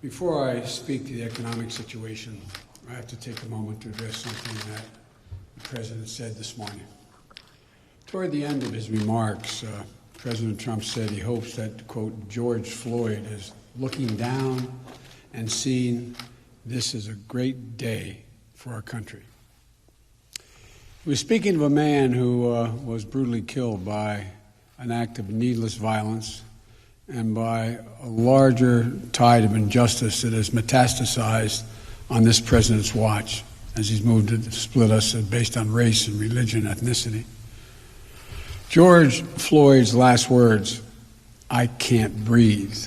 Before I speak to the economic situation, I have to take a moment to address something that the President said this morning. Toward the end of his remarks, President Trump said he hopes that, quote, George Floyd is looking down and seeing this is a great day for our country. He was speaking of a man who was brutally killed by an act of needless violence and by a larger tide of injustice that has metastasized on this president's watch as he's moved to split us based on race and religion, ethnicity. George Floyd's last words, "I can't breathe,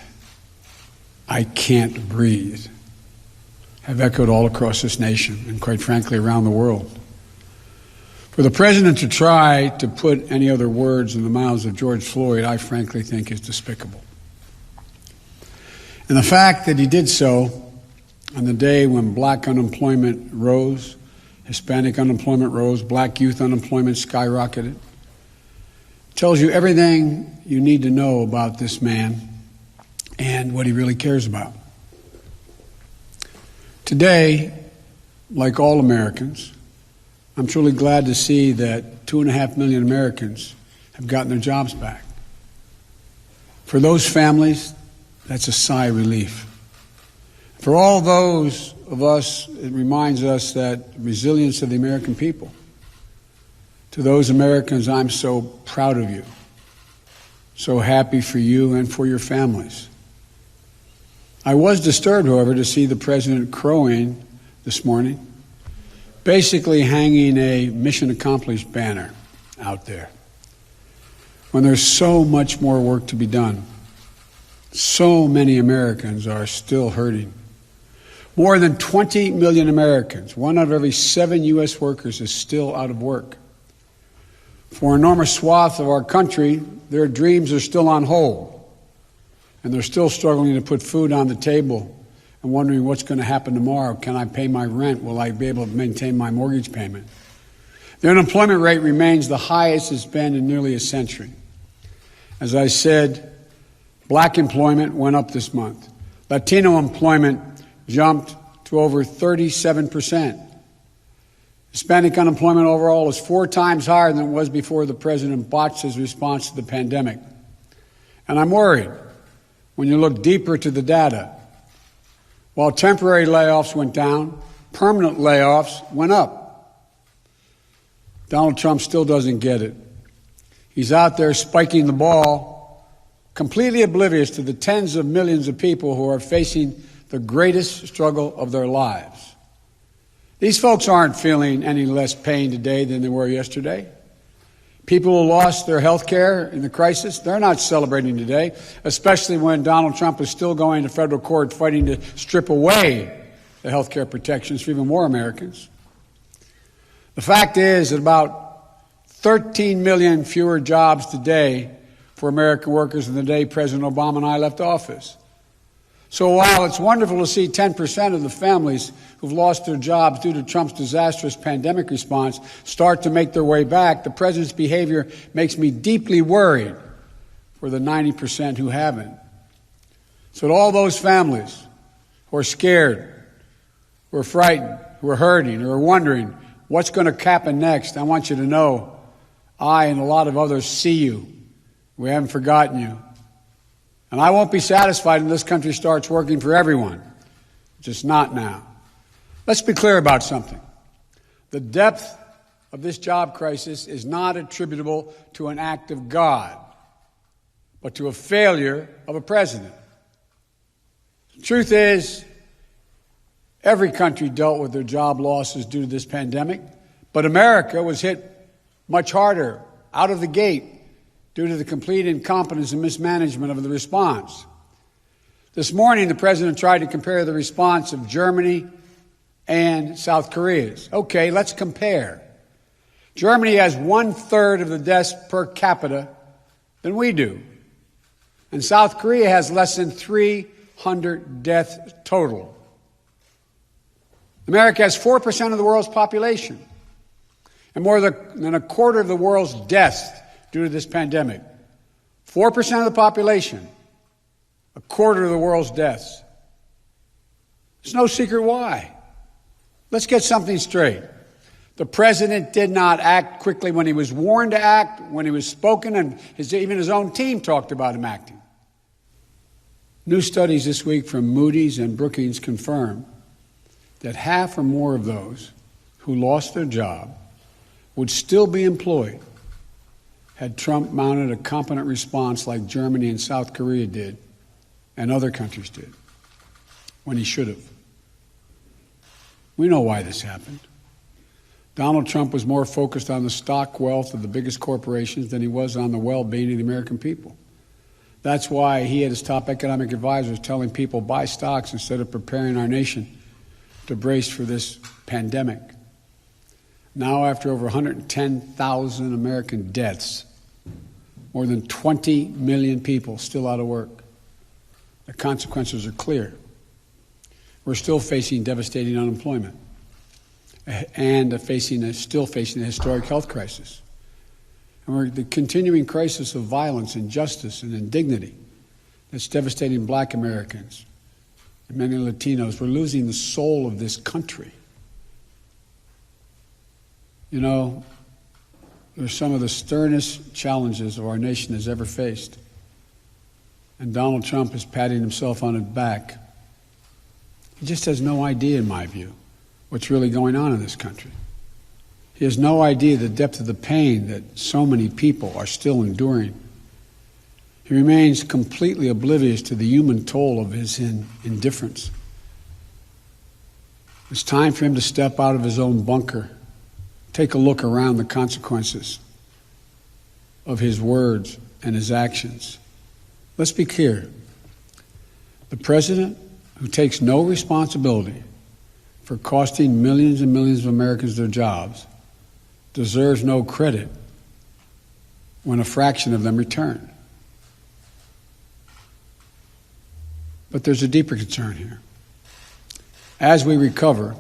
I can't breathe," have echoed all across this nation and, quite frankly, around the world. For the president to try to put any other words in the mouths of George Floyd, I frankly think is despicable. And the fact that he did so on the day when black unemployment rose, Hispanic unemployment rose, black youth unemployment skyrocketed, tells you everything you need to know about this man and what he really cares about. Today, like all Americans, I'm truly glad to see that 2.5 million Americans have gotten their jobs back. For those families, that's a sigh of relief. For all those of us, it reminds us that resilience of the American people. To those Americans, I'm so proud of you, so happy for you and for your families. I was disturbed, however, to see the president crowing this morning, basically hanging a mission accomplished banner out there, when there's so much more work to be done. So many Americans are still hurting. More than 20 million Americans, 1 out of every 7 U.S. workers, is still out of work. For enormous swaths of our country, their dreams are still on hold, and they're still struggling to put food on the table and wondering what's going to happen tomorrow. Can I pay my rent? Will I be able to maintain my mortgage payment? The unemployment rate remains the highest it's been in nearly a century. As I said, black employment went up this month. Latino employment jumped to over 37%. Hispanic unemployment overall is 4 times higher than it was before the president botched his response to the pandemic. And I'm worried when you look deeper to the data. While temporary layoffs went down, permanent layoffs went up. Donald Trump still doesn't get it. He's out there spiking the ball, completely oblivious to the tens of millions of people who are facing the greatest struggle of their lives. These folks aren't feeling any less pain today than they were yesterday. People who lost their health care in the crisis, they're not celebrating today, especially when Donald Trump is still going to federal court fighting to strip away the health care protections for even more Americans. The fact is that about 13 million fewer jobs today for American workers than the day President Obama and I left office. So while it's wonderful to see 10% of the families who've lost their jobs due to Trump's disastrous pandemic response start to make their way back, the president's behavior makes me deeply worried for the 90% who haven't. So to all those families who are scared, who are frightened, who are hurting, who are wondering what's going to happen next, I want you to know I and a lot of others see you. We haven't forgotten you. And I won't be satisfied until this country starts working for everyone, just not now. Let's be clear about something. The depth of this job crisis is not attributable to an act of God, but to a failure of a president. The truth is, every country dealt with their job losses due to this pandemic, but America was hit much harder out of the gate due to the complete incompetence and mismanagement of the response. This morning, the president tried to compare the response of Germany and South Korea's. Okay, let's compare. Germany has 1/3 of the deaths per capita than we do. And South Korea has less than 300 deaths total. America has 4% of the world's population and more than a quarter of the world's deaths due to this pandemic. 4% of the population, a quarter of the world's deaths. There's no secret why. Let's get something straight. The president did not act quickly when he was warned to act, when he was spoken, and even his own team talked about him acting. New studies this week from Moody's and Brookings confirm that half or more of those who lost their job would still be employed had Trump mounted a competent response like Germany and South Korea did and other countries did when he should have. We know why this happened. Donald Trump was more focused on the stock wealth of the biggest corporations than he was on the well-being of the American people. That's why he had his top economic advisors telling people buy stocks instead of preparing our nation to brace for this pandemic. Now, after over 110,000 American deaths, more than 20 million people still out of work, the consequences are clear. We're still facing devastating unemployment and still facing a historic health crisis. And we're the continuing crisis of violence, injustice, and indignity that's devastating black Americans and many Latinos. We're losing the soul of this country. You know, they're some of the sternest challenges our nation has ever faced. And Donald Trump is patting himself on his back. He just has no idea, in my view, what's really going on in this country. He has no idea the depth of the pain that so many people are still enduring. He remains completely oblivious to the human toll of his indifference. It's time for him to step out of his own bunker, take a look around the consequences of his words and his actions. Let's be clear. The president who takes no responsibility for costing millions and millions of Americans their jobs deserves no credit when a fraction of them return. But there's a deeper concern here. As we recover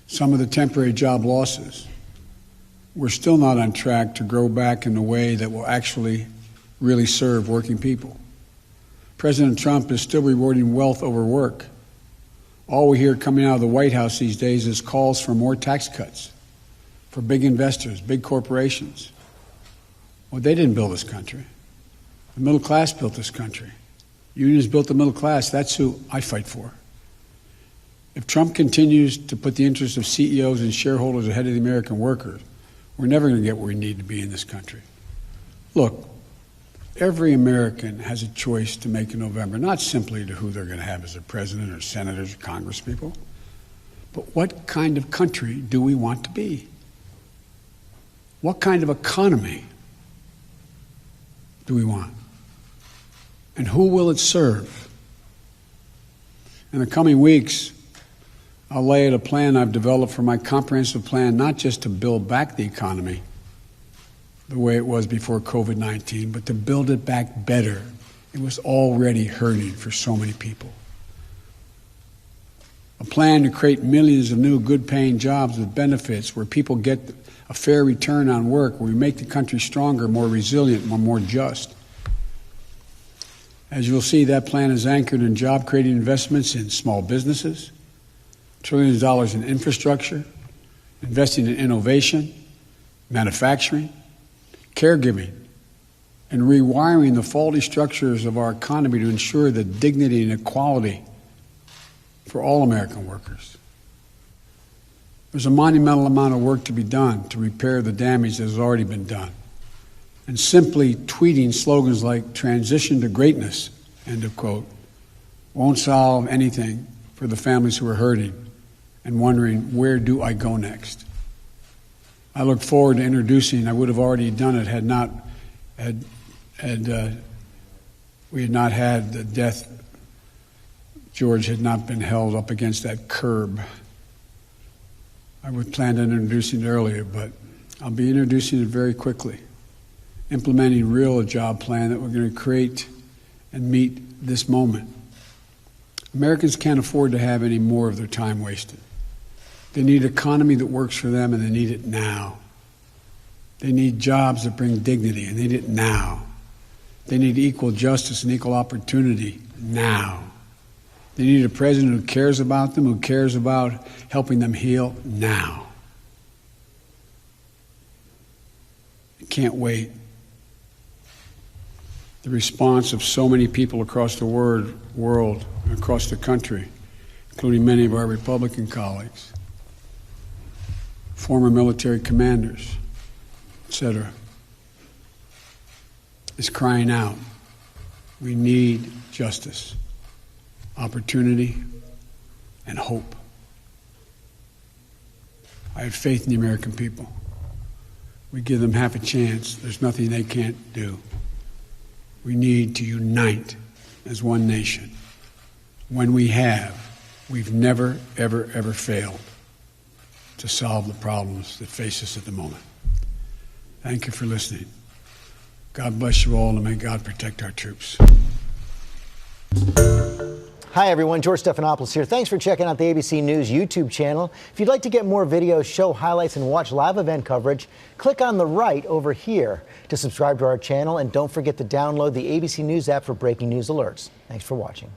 some of the temporary job losses, we're still not on track to grow back in a way that will actually really serve working people. President Trump is still rewarding wealth over work. All we hear coming out of the White House these days is calls for more tax cuts for big investors, big corporations. Well, they didn't build this country. The middle class built this country. Unions built the middle class. That's who I fight for. If Trump continues to put the interests of CEOs and shareholders ahead of the American workers, we're never going to get where we need to be in this country. Look, every American has a choice to make in November, not simply to who they're going to have as their president or senators or congresspeople, but what kind of country do we want to be? What kind of economy do we want? And who will it serve? In the coming weeks, I'll lay out a plan I've developed for my comprehensive plan, not just to build back the economy the way it was before COVID-19, but to build it back better. It was already hurting for so many people. A plan to create millions of new good-paying jobs with benefits where people get a fair return on work, where we make the country stronger, more resilient, more just. As you'll see, that plan is anchored in job-creating investments in small businesses, trillions of dollars in infrastructure, investing in innovation, manufacturing, caregiving, and rewiring the faulty structures of our economy to ensure the dignity and equality for all American workers. There's a monumental amount of work to be done to repair the damage that has already been done. And simply tweeting slogans like "transition to greatness," end of quote, won't solve anything for the families who are hurting and wondering, where do I go next? I look forward to introducing, I would have already done it had we had not had the death, George had not been held up against that curb. I would plan on introducing it earlier, but I'll be introducing it very quickly. Implementing a job plan that we're going to create and meet this moment. Americans can't afford to have any more of their time wasted. They need an economy that works for them, and they need it now. They need jobs that bring dignity, and they need it now. They need equal justice and equal opportunity now. They need a president who cares about them, who cares about helping them heal now. I can't wait. The response of so many people across the world, across the country, including many of our Republican colleagues, former military commanders, etc., is crying out. We need justice, opportunity, and hope. I have faith in the American people. We give them half a chance. There's nothing they can't do. We need to unite as one nation. When we have, we've never, ever, ever failed to solve the problems that face us at the moment. Thank you for listening. God bless you all, and may God protect our troops. Hi everyone, George Stephanopoulos here. Thanks for checking out the ABC News YouTube channel. If you'd like to get more videos, show highlights, and watch live event coverage, click on the right over here to subscribe to our channel, and don't forget to download the ABC News app for breaking news alerts. Thanks for watching.